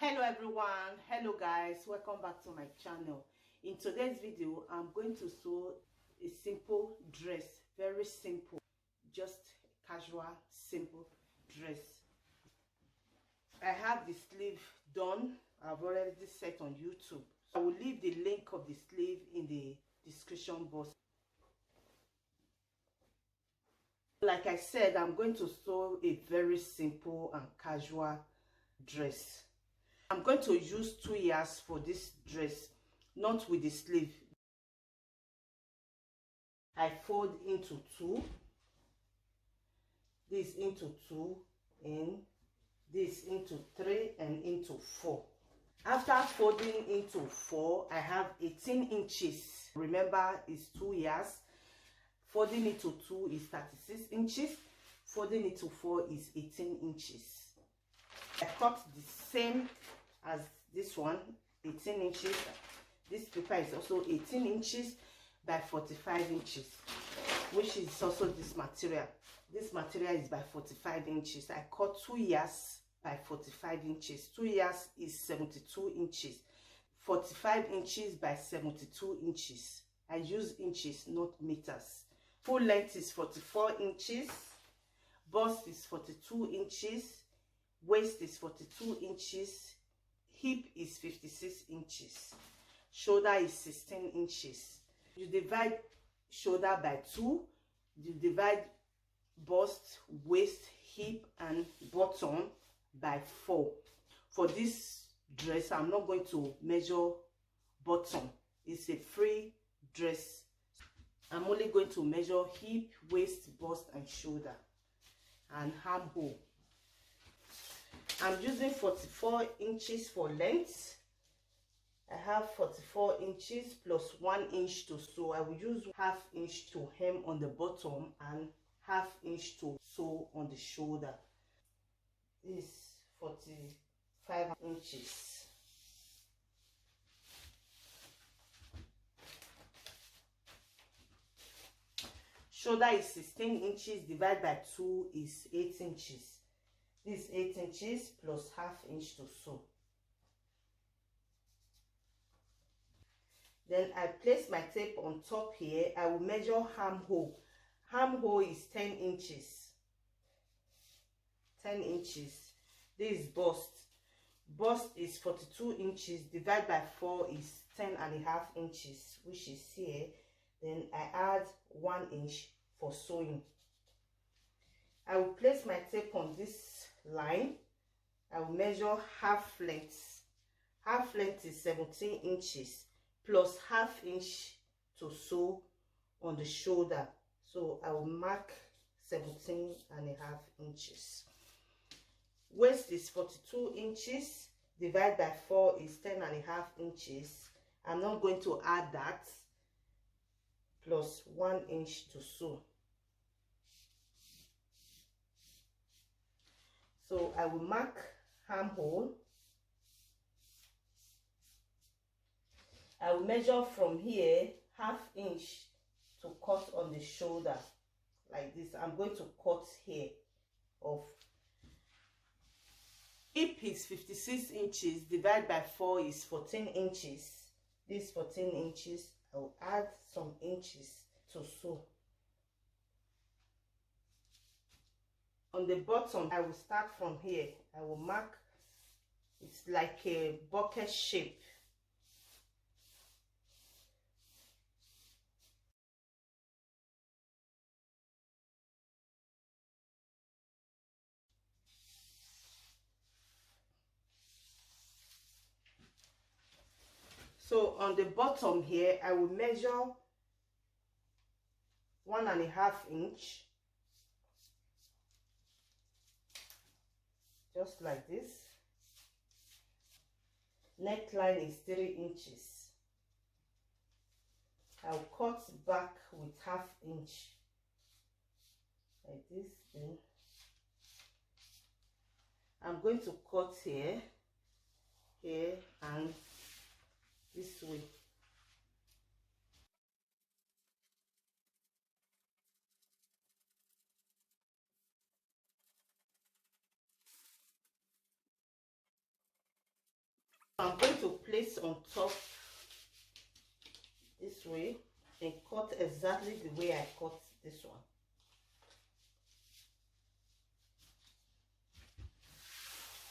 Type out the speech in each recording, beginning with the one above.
Hello everyone, hello guys, welcome back to my channel. In today's video I'm going to sew a simple dress, very simple, just casual simple dress. I have the sleeve done. I've already set on YouTube. I will leave the link of the sleeve in the description box. Like I said, I'm going to sew a very simple and casual dress. I'm going to use 2 yards for this dress, not with the sleeve. I fold into 2, this into 2, and this into 3 and into 4. After folding into 4, I have 18 inches. Remember, it's 2 yards. Folding into 2 is 36 inches. Folding into 4 is 18 inches. I cut the same as this one, 18 inches. This paper is also 18 inches by 45 inches, which is also this material. This material is by 45 inches. I cut 2 yards by 45 inches. 2 yards is 72 inches. 45 inches by 72 inches. I use inches, not meters. Full length is 44 inches. Bust is 42 inches. Waist is 42 inches. Hip is 56 inches. Shoulder is 16 inches. You divide shoulder by 2. You divide bust, waist, hip and bottom by 4. For this dress, I'm not going to measure bottom. It's a free dress. I'm only going to measure hip, waist, bust and shoulder and armhole. I'm using 44 inches for length. I have 44 inches plus 1 inch to sew. I will use ½ inch to hem on the bottom and ½ inch to sew on the shoulder. This is 45 inches. Shoulder is 16 inches. Divided by 2 is 8 inches. This is 8 inches plus ½ inch to sew. Then I place my tape on top here. I will measure armhole. Armhole is 10 inches. 10 inches. This is bust. Bust is 42 inches. Divided by 4 is 10½ inches, which is here. Then I add 1 inch for sewing. I will place my tape on this line. I will measure half length. Half length is 17 inches plus ½ inch to sew on the shoulder. So I will mark 17½ inches. Waist is 42 inches. Divided by 4 is 10½ inches. I'm not going to add that. Plus 1 inch to sew. So I will mark armhole. I will measure from here ½ inch to cut on the shoulder like this. I'm going to cut here off. Hip is 56 inches. Divided by 4 is 14 inches. This 14 inches. I will add some inches to sew. On the bottom, I will start from here. I will mark, it's like a bucket shape. So on the bottom here, I will measure 1½ inch. Just like this. Neckline is 3 inches. I'll cut back with ½ inch like this. Then I'm going to cut here, here and this way. I'm going to place on top this way and cut exactly the way I cut this one.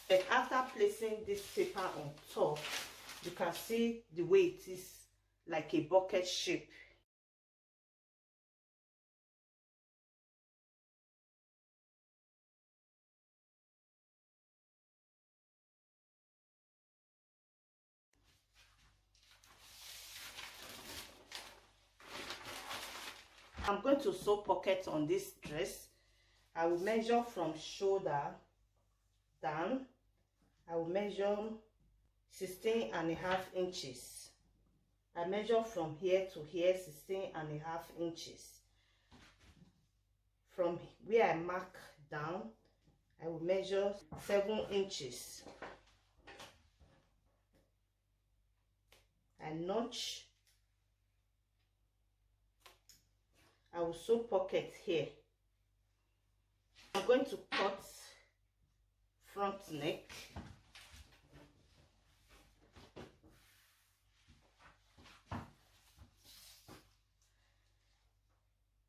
But after placing this paper on top, you can see the way it is like a bucket shape. I'm going to sew pockets on this dress. I will measure from shoulder down. I will measure 16.5 inches. I measure from here to here 16.5 inches. From where I mark down, I will measure 7 inches. I notch. I will sew pocket here. I'm going to cut front neck.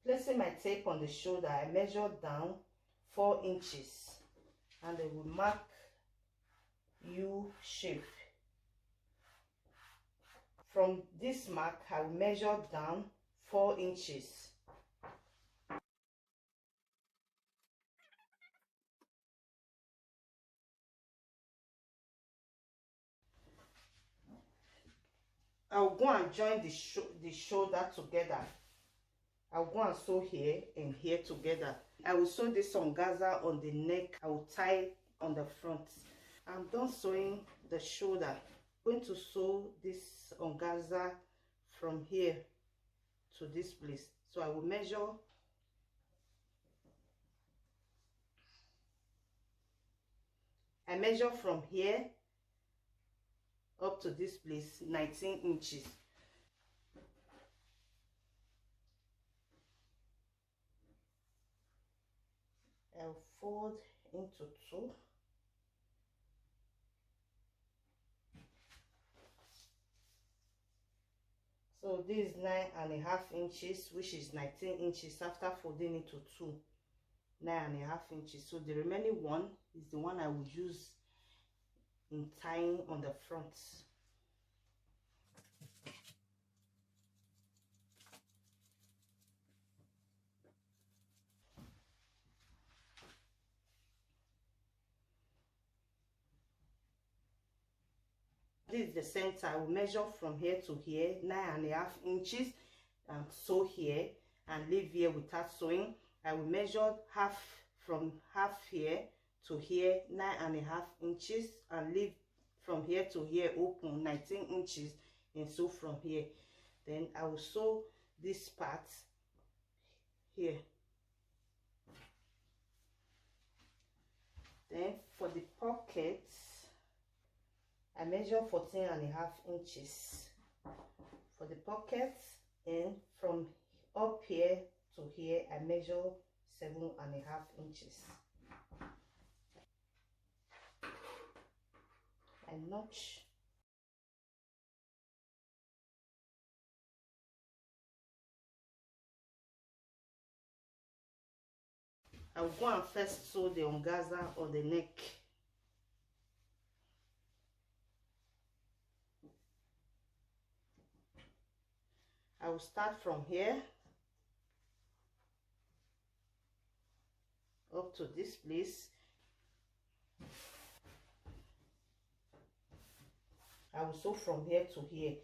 Placing my tape on the shoulder, I measure down 4 inches and I will mark U shape. From this mark, I will measure down 4 inches. I'll go and join the shoulder together. I'll go and sew here and here together. I will sew this organza on the neck. I will tie on the front. I'm done sewing the shoulder. I'm going to sew this organza from here to this place. So I will measure from here up to this place 19 inches. I'll fold into 2. So this is 9.5 inches, which is 19 inches after folding into 2. 9.5 inches. So the remaining one is the one I will use in tying on the front. This is the center. I will measure from here to here 9.5 inches and sew here and leave here without sewing. I will measure half from half here to here 9.5 inches and leave from here to here open 19 inches and sew from here. Then I will sew this part here. Then for the pockets, I measure 14.5 inches for the pockets, and from up here to here I measure 7.5 inches. I notch. I'll go and first sew the organza on the neck. I will start from here up to this place. I will sew from here to here.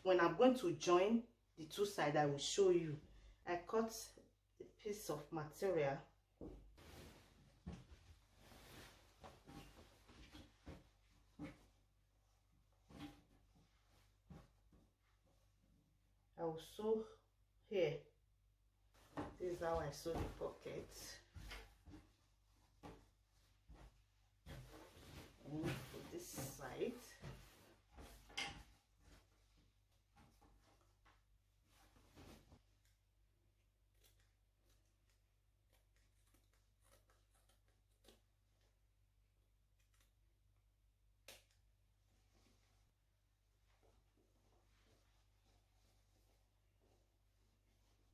When I'm going to join the two sides, I will show you. I cut a piece of material. I will sew here. This is how I sew the pocket. And for this side,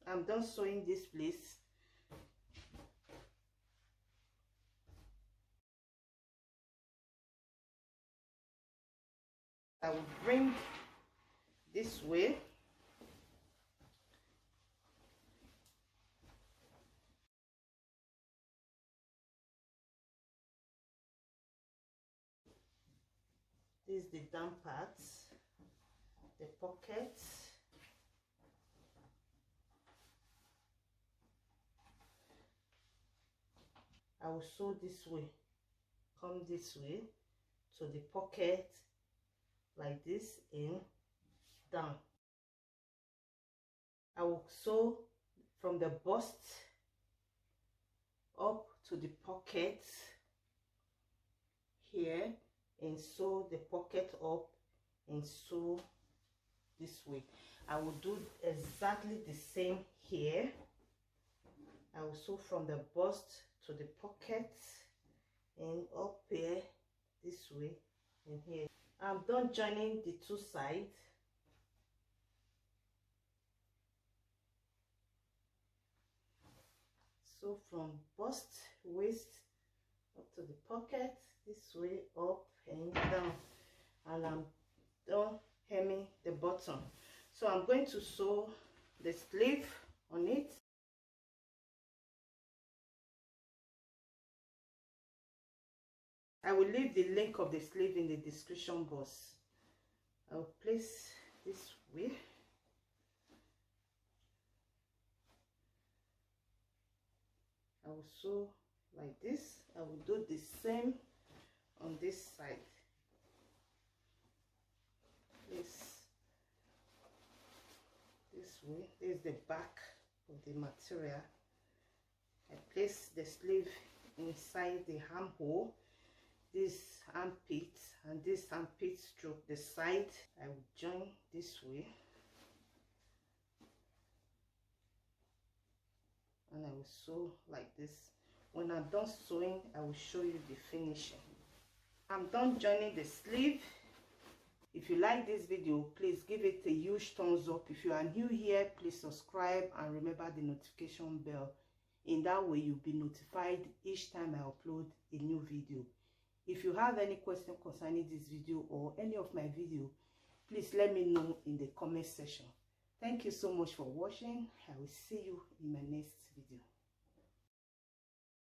I'm done sewing this place. I will bring this way. This is the down part, the pocket. I will sew this way, come this way to the pocket like this and down. I will sew from the bust up to the pocket here and sew the pocket up and sew this way. I will do exactly the same here. I will sew from the bust to the pocket and up here this way and here. I'm done joining the two sides. So from bust, waist up to the pocket, this way up and down, and I'm done hemming the bottom. So I'm going to sew the sleeve on it. I will leave the link of the sleeve in the description box. I'll place this way. I will sew like this. I will do the same on this side. Place this way. This is the back of the material. I place the sleeve inside the armhole, this armpit, and this armpit stroke the side. I will join this way, and I will sew like this. When I'm done sewing, I will show you the finishing. I'm done joining the sleeve. If you like this video, please give it a huge thumbs up. If you are new here, please subscribe and remember the notification bell. In that way, you'll be notified each time I upload a new video. If you have any question concerning this video or any of my video, please let me know in the comment section. Thank you so much for watching. I will see you in my next video.